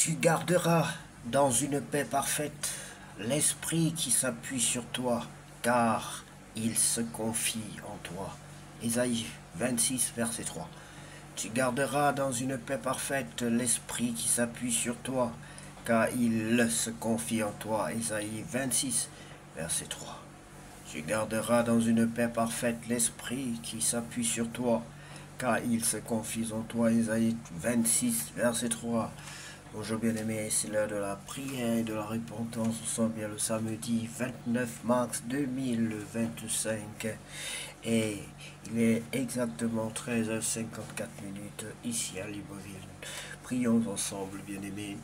Tu garderas dans une paix parfaite l'esprit qui s'appuie sur toi, car il se confie en toi. Ésaïe 26, verset 3. Tu garderas dans une paix parfaite l'esprit qui s'appuie sur toi, car il se confie en toi. Ésaïe 26, verset 3. Tu garderas dans une paix parfaite l'esprit qui s'appuie sur toi, car il se confie en toi. Ésaïe 26, verset 3. Bonjour bien-aimés, c'est l'heure de la prière et de la repentance. Nous sommes bien le samedi 29 mars 2025 et il est exactement 13h54 ici à Libreville. Prions ensemble bien-aimés.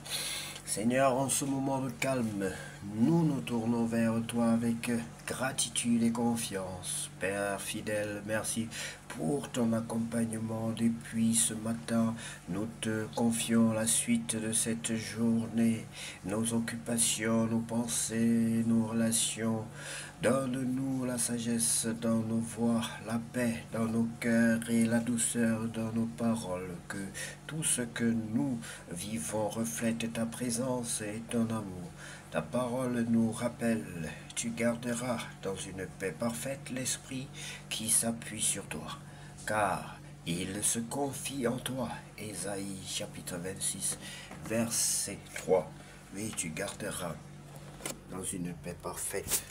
Seigneur, en ce moment de calme, nous nous tournons vers toi avec gratitude et confiance. Père fidèle, merci pour ton accompagnement depuis ce matin. Nous te confions la suite de cette journée, nos occupations, nos pensées, nos relations. Donne-nous la sagesse dans nos voix, la paix dans nos cœurs et la douceur dans nos paroles. Que tout ce que nous vivons reflète ta présence et ton amour. Ta parole nous rappelle, tu garderas dans une paix parfaite l'esprit qui s'appuie sur toi, car il se confie en toi. Ésaïe chapitre 26, verset 3. Oui, tu garderas dans une paix parfaite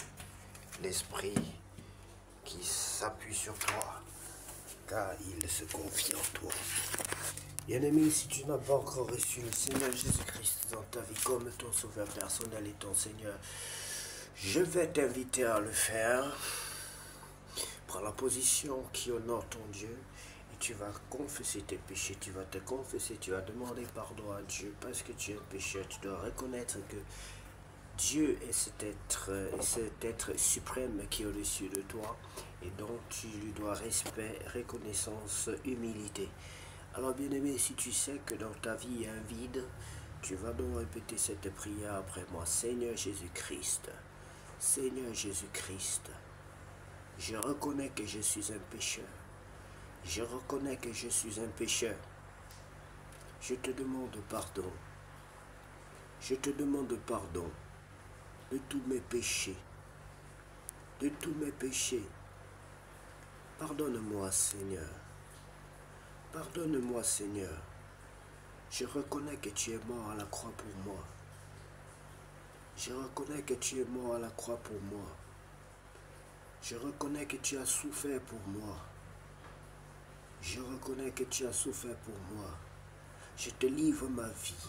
l'esprit qui s'appuie sur toi, car il se confie en toi. Bien-aimé, si tu n'as pas encore reçu le Seigneur Jésus-Christ dans ta vie comme ton sauveur personnel et ton Seigneur, je vais t'inviter à le faire. Prends la position qui honore ton Dieu et tu vas confesser tes péchés, tu vas te confesser, tu vas demander pardon à Dieu parce que tu es un pécheur. Tu dois reconnaître que Dieu est cet être suprême qui est au-dessus de toi et dont tu lui dois respect, reconnaissance, humilité. Alors bien-aimé, si tu sais que dans ta vie il y a un vide, tu vas donc répéter cette prière après moi. Seigneur Jésus-Christ, Seigneur Jésus-Christ, je reconnais que je suis un pécheur. Je reconnais que je suis un pécheur. Je te demande pardon. Je te demande pardon de tous mes péchés. De tous mes péchés. Pardonne-moi, Seigneur. Pardonne-moi, Seigneur. Je reconnais que tu es mort à la croix pour moi. Je reconnais que tu es mort à la croix pour moi. Je reconnais que tu as souffert pour moi. Je reconnais que tu as souffert pour moi. Je te livre ma vie.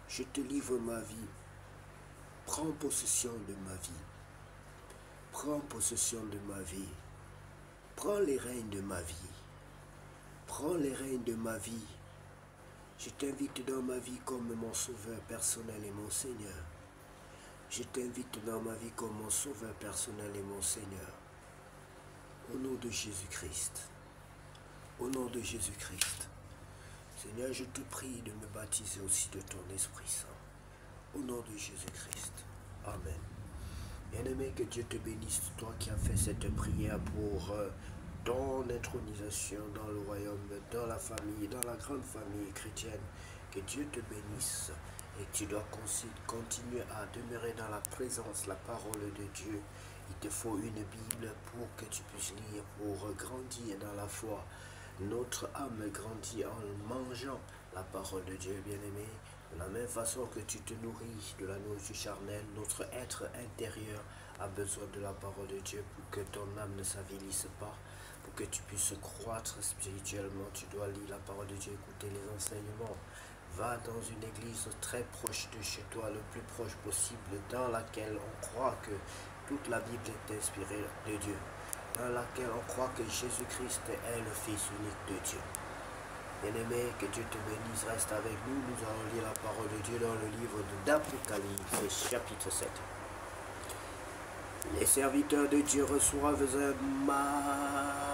Je te livre ma vie. Prends possession de ma vie. Prends possession de ma vie. Prends les rênes de ma vie. Prends les rênes de ma vie. Je t'invite dans ma vie comme mon sauveur personnel et mon Seigneur. Je t'invite dans ma vie comme mon sauveur personnel et mon Seigneur. Au nom de Jésus-Christ. Au nom de Jésus-Christ. Seigneur, je te prie de me baptiser aussi de ton Esprit Saint. Au nom de Jésus-Christ. Amen. Bien-aimé, que Dieu te bénisse, toi qui as fait cette prière pour ton intronisation dans le royaume, dans la famille, dans la grande famille chrétienne. Que Dieu te bénisse et que tu dois continuer à demeurer dans la présence, la parole de Dieu. Il te faut une Bible pour que tu puisses lire, pour grandir dans la foi. Notre âme grandit en mangeant la parole de Dieu, bien-aimé. De la même façon que tu te nourris de la nourriture charnelle, notre être intérieur a besoin de la parole de Dieu pour que ton âme ne s'avilisse pas. Pour que tu puisses croître spirituellement, tu dois lire la parole de Dieu, écouter les enseignements. Va dans une église très proche de chez toi, le plus proche possible, dans laquelle on croit que toute la Bible est inspirée de Dieu. Dans laquelle on croit que Jésus-Christ est le Fils unique de Dieu. Bien-aimé, que Dieu te bénisse, reste avec nous. Nous allons lire la parole de Dieu dans le livre d'Apocalypse, chapitre 7. Les serviteurs de Dieu reçoivent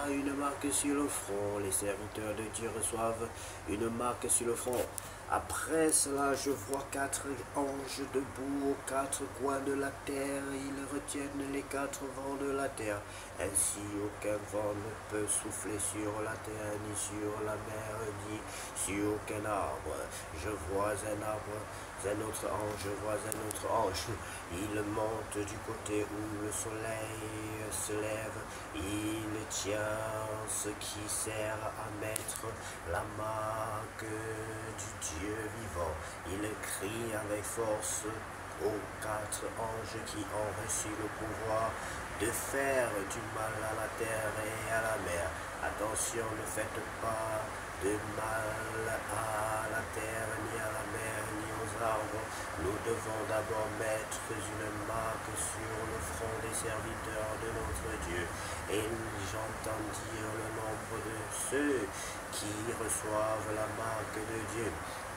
une marque sur le front. Les serviteurs de Dieu reçoivent une marque sur le front. Après cela, je vois 4 anges debout aux 4 coins de la terre. Ils retiennent les 4 vents de la terre. Ainsi, aucun vent ne peut souffler sur la terre, ni sur la mer, ni sur aucun arbre. Je vois un arbre, un autre ange, je vois un autre ange. Il monte du côté où le soleil se lève. Il tient ce qui sert à mettre la marque du Dieu vivant. Il crie avec force aux 4 anges qui ont reçu le pouvoir de faire du mal à la terre et à la mer. Attention, ne faites pas de mal à la terre, ni à la mer, ni aux arbres. Nous devons d'abord mettre une marque sur le front des serviteurs de notre Dieu. Et j'entendirent le nombre de ceux qui reçoivent la marque de Dieu.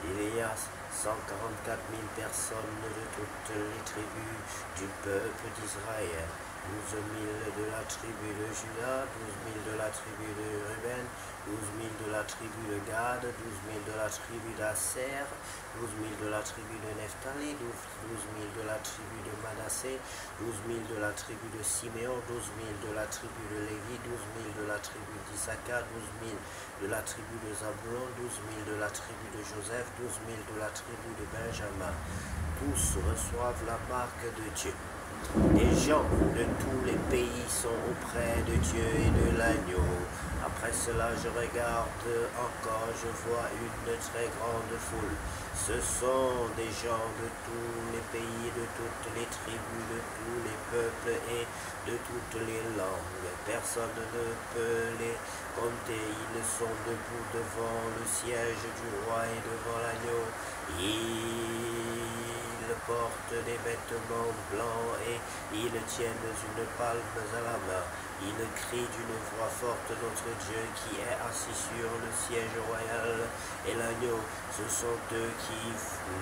Il y a 144 000 personnes de toutes les tribus du peuple d'Israël. 12 000 de la tribu de Juda, 12 000 de la tribu de Ruben, 12 000 de la tribu de Gad, 12 000 de la tribu d'Aser, 12 000 de la tribu de Nephtali, 12 000 de la tribu de Manassé, 12 000 de la tribu de Siméon, 12 000 de la tribu de Lévi, 12 000 de la tribu d'Issachar, 12 000 de la tribu de Zabulon, 12 000 de la tribu de Joseph, 12 000 de la tribu de Benjamin. Tous reçoivent la marque de Dieu. Les gens de tous les pays sont auprès de Dieu et de l'agneau. Après cela, je regarde encore, je vois une très grande foule. Ce sont des gens de tous les pays, de toutes les tribus, de tous les peuples et de toutes les langues. Personne ne peut les compter. Ils sont debout devant le siège du roi et devant l'agneau. Ils portent des vêtements blancs et ils tiennent une palme à la main. Ils crient d'une voix forte, notre Dieu qui est assis sur le siège royal et l'agneau. Ce sont eux qui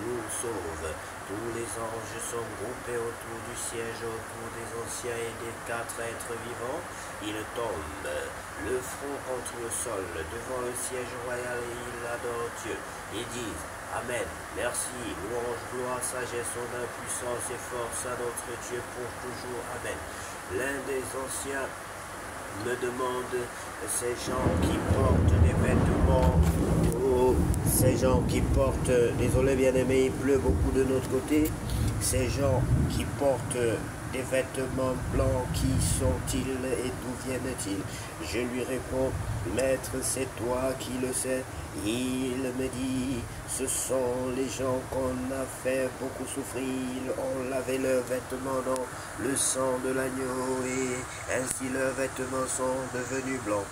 nous sauvent. Tous les anges sont groupés autour du siège, autour des anciens et des 4 êtres vivants. Ils tombent, le front contre le sol, devant le siège royal et ils adorent Dieu. Ils disent Amen, merci, louange, gloire, sagesse, honneur, puissance et force à notre Dieu pour toujours. Amen. L'un des anciens me demande, ces gens qui portent des vêtements, ces gens qui portent, désolé bien-aimé, il pleut beaucoup de notre côté, ces gens qui portent des vêtements blancs, qui sont-ils et d'où viennent-ils? Je lui réponds, Maître, c'est toi qui le sais. Il me dit, ce sont les gens qu'on a fait beaucoup souffrir, ils ont lavé leurs vêtements dans le sang de l'agneau et ainsi leurs vêtements sont devenus blancs.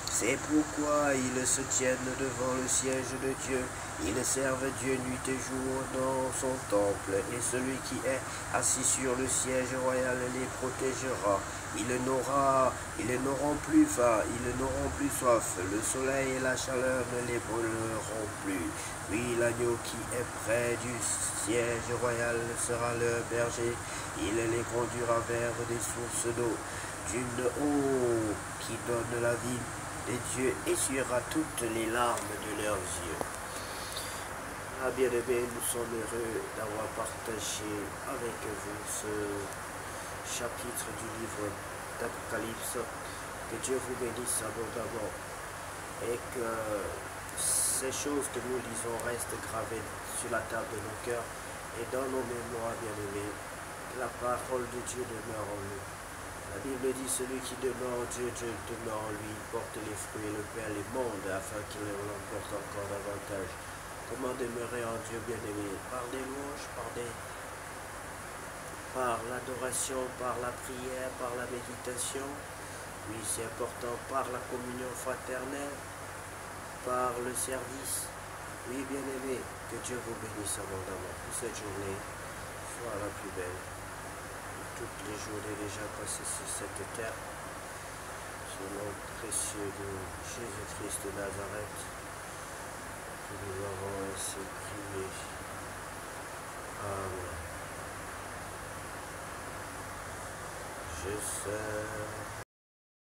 C'est pourquoi ils se tiennent devant le siège de Dieu. Ils servent Dieu nuit et jour dans son temple, et celui qui est assis sur le siège royal les protégera. Ils n'auront plus faim, ils n'auront plus soif. Le soleil et la chaleur ne les brûleront plus. Oui, l'agneau qui est près du siège royal sera leur berger. Il les conduira vers des sources d'eau, d'une eau qui donne la vie. Et Dieu essuiera toutes les larmes de leurs yeux. Ah, bien-aimés, nous sommes heureux d'avoir partagé avec vous ce chapitre du livre d'Apocalypse. Que Dieu vous bénisse abondamment et que ces choses que nous lisons restent gravées sur la table de nos cœurs et dans nos mémoires, bien-aimés. Que la parole de Dieu demeure en nous. La Bible dit, celui qui demeure en Dieu, Dieu demeure en lui, il porte les fruits et le Père les mondes afin qu'il l'emporte encore davantage. Comment demeurer en Dieu, bien-aimé? Par des louanges, par l'adoration, par la prière, par la méditation. Oui, c'est important, par la communion fraternelle, par le service. Oui, bien-aimé, que Dieu vous bénisse abondamment. Que cette journée soit la plus belle. Toutes les journées déjà passées sur cette terre, sur le nom précieux de Jésus-Christ de Nazareth, que nous avons ainsi prié. Amen. Je sais